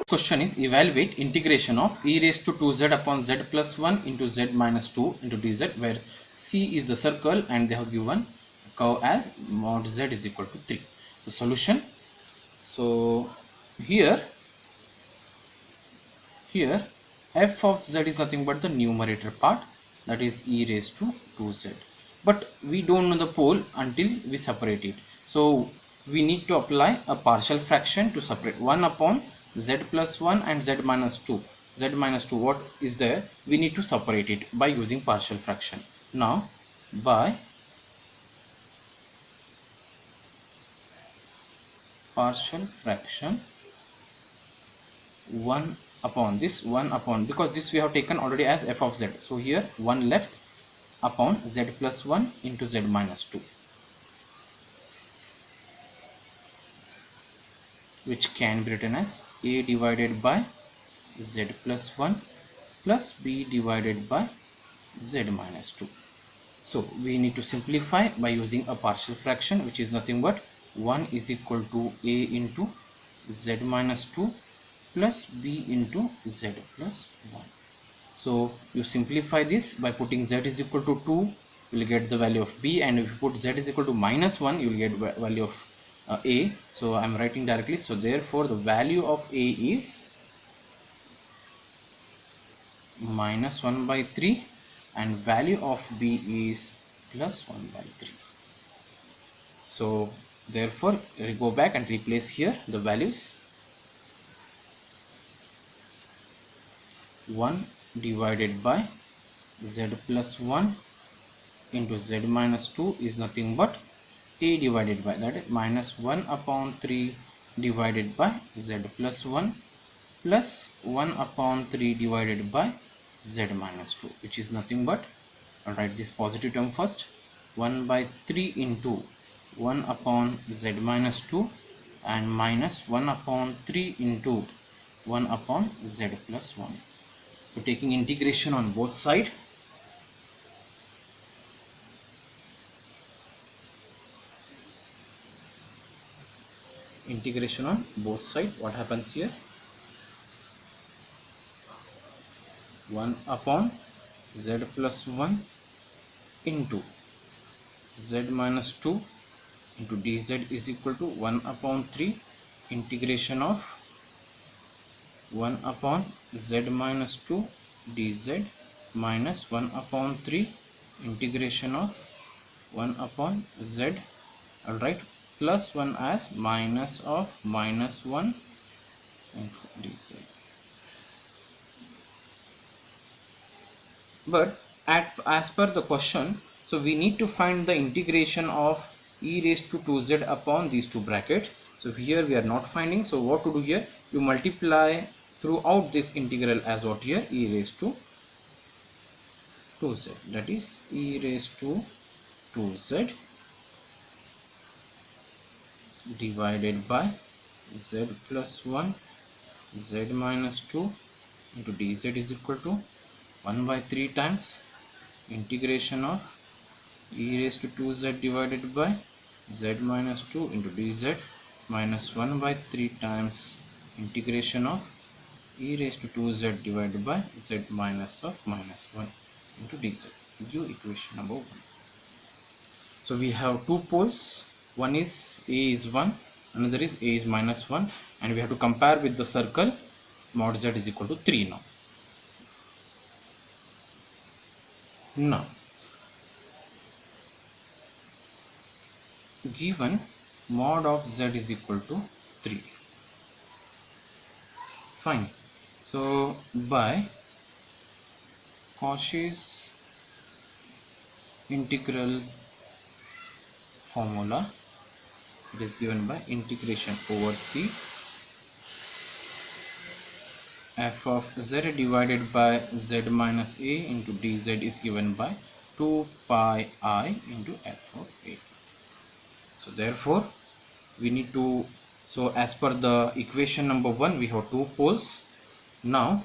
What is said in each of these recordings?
Question is evaluate integration of e raised to 2z upon z plus 1 into z minus 2 into dz, where c is the circle and they have given curve as mod z is equal to 3. So solution. So here f of z is nothing but the numerator part, that is e raised to 2z, but we don't know the pole until we separate it. So we need to apply a partial fraction to separate 1 upon z plus 1 and z minus 2. Z minus 2, what is there, we need to separate it by using partial fraction. Now by partial fraction, 1 upon this, 1 upon, because this we have taken already as f of z, so here 1 left upon z plus 1 into z minus 2, which can be written as a divided by z plus 1 plus b divided by z minus 2. So we need to simplify by using a partial fraction, which is nothing but 1 is equal to a into z minus 2 plus b into z plus 1. So you simplify this by putting z is equal to 2, you will get the value of b, and if you put z is equal to minus 1, you will get value of a. So I am writing directly, so therefore the value of a is minus 1 by 3 and value of b is plus 1 by 3. So therefore we go back and replace here the values. 1 divided by z plus 1 into z minus 2 is nothing but a divided by, that is minus 1 upon 3 divided by z plus 1 plus 1 upon 3 divided by z minus 2, which is nothing but, I'll write this positive term first, 1 by 3 into 1 upon z minus 2 and minus 1 upon 3 into 1 upon z plus 1. So taking integration on both sides, what happens here, 1 upon z plus 1 into z minus 2 into dz is equal to 1 upon 3 integration of 1 upon z minus 2 dz minus 1 upon 3 integration of 1 upon z, I'll write plus 1 as minus of minus 1 into dz. But as per the question, so we need to find the integration of e raised to 2z upon these two brackets. So here we are not finding, so what to do here, you multiply throughout this integral as what here, e raised to 2z, that is e raised to 2z divided by z plus 1 z minus 2 into dz is equal to 1 by 3 times integration of e raised to 2z divided by z minus 2 into dz minus 1 by 3 times integration of e raised to 2z divided by z minus of minus 1 into dz. Give equation number 1. So we have two poles, one is a is 1, another is a is minus 1, and we have to compare with the circle mod z is equal to 3 now. Now given mod of z is equal to 3, fine, so by Cauchy's integral formula, it is given by integration over c f of z divided by z minus a into dz is given by 2 pi I into f of a. So therefore we need to, so as per the equation number 1 we have two poles. Now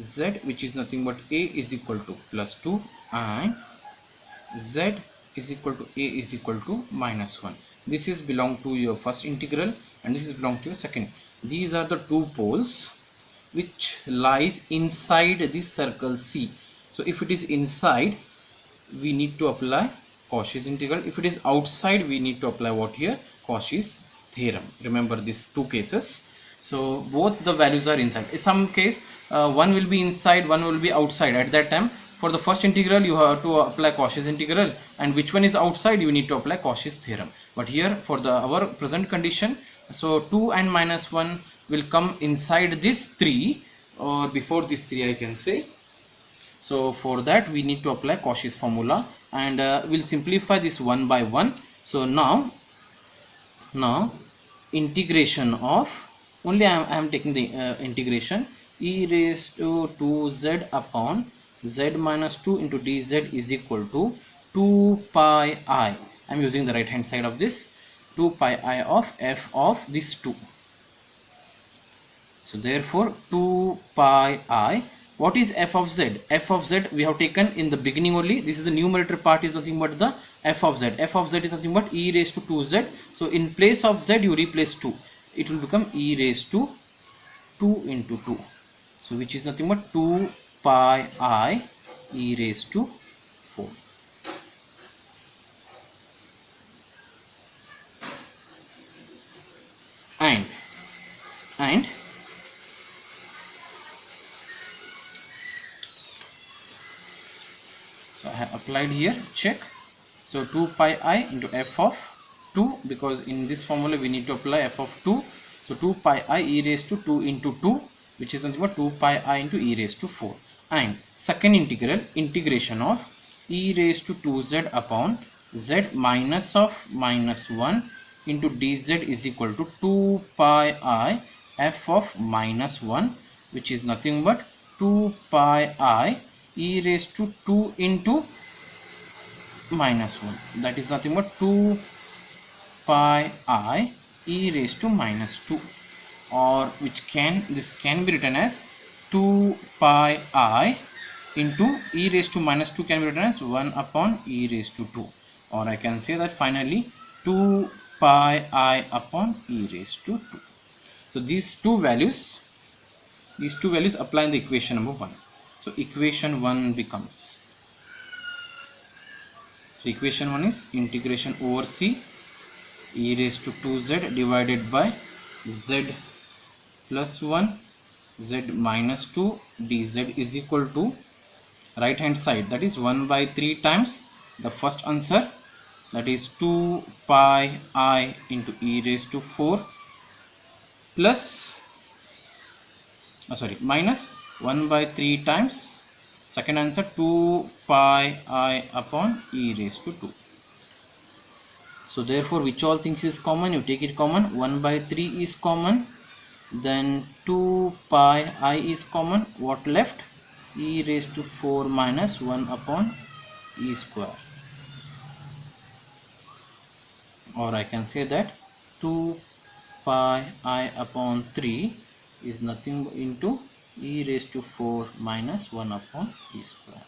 z, which is nothing but a is equal to plus 2 and z is equal to a is equal to minus 1. This is belong to your first integral, and this is belong to second. These are the two poles which lies inside this circle C. So if it is inside, we need to apply Cauchy's integral. If it is outside, we need to apply what here? Cauchy's theorem. Remember these two cases. So both the values are inside. In some case, one will be inside, one will be outside. At that time, for the first integral, you have to apply Cauchy's integral, and which one is outside, you need to apply Cauchy's theorem. But here, for our present condition, so 2 and minus 1 will come inside this 3, or before this 3 I can say. So for that we need to apply Cauchy's formula, and we'll simplify this one by one. So now integration of, only I am taking the integration, e raised to 2z upon z minus 2 into dz is equal to 2 pi I. I am using the right hand side of this, 2 pi I of f of this 2. So therefore 2 pi I, what is f of z? F of z we have taken in the beginning only. This is the numerator part, is nothing but the f of z. F of z is nothing but e raised to 2z. So in place of z you replace 2. It will become e raised to 2 into 2. So which is nothing but 2 pi I e raised to 4. And so I have applied here, check. So 2 pi I into f of 2, because in this formula we need to apply f of 2. So 2 pi I e raised to 2 into 2, which is nothing but 2 pi I into e raised to 4. And second integral, integration of e raised to 2z upon z minus of minus 1 into dz is equal to 2 pi I f of minus 1, which is nothing but 2 pi I e raised to 2 into minus 1, that is nothing but 2 pi I e raised to minus 2, or this can be written as 2 pi I into e raised to minus 2 can be written as 1 upon e raised to 2, or I can say that finally 2 pi I upon e raised to 2. So these two values apply in the equation number 1. So equation 1 becomes, so equation 1 is integration over C e raised to 2z divided by z plus 1 z minus 2 dz is equal to right hand side, that is 1 by 3 times the first answer, that is 2 pi I into e raised to 4 plus minus 1 by 3 times second answer 2 pi I upon e raised to 2. So therefore which all things is common, you take it common, 1 by 3 is common, then 2 pi I is common, what left? E raised to 4 minus 1 upon e square, or I can say that 2 pi I upon 3 is nothing into e raised to 4 minus 1 upon e square.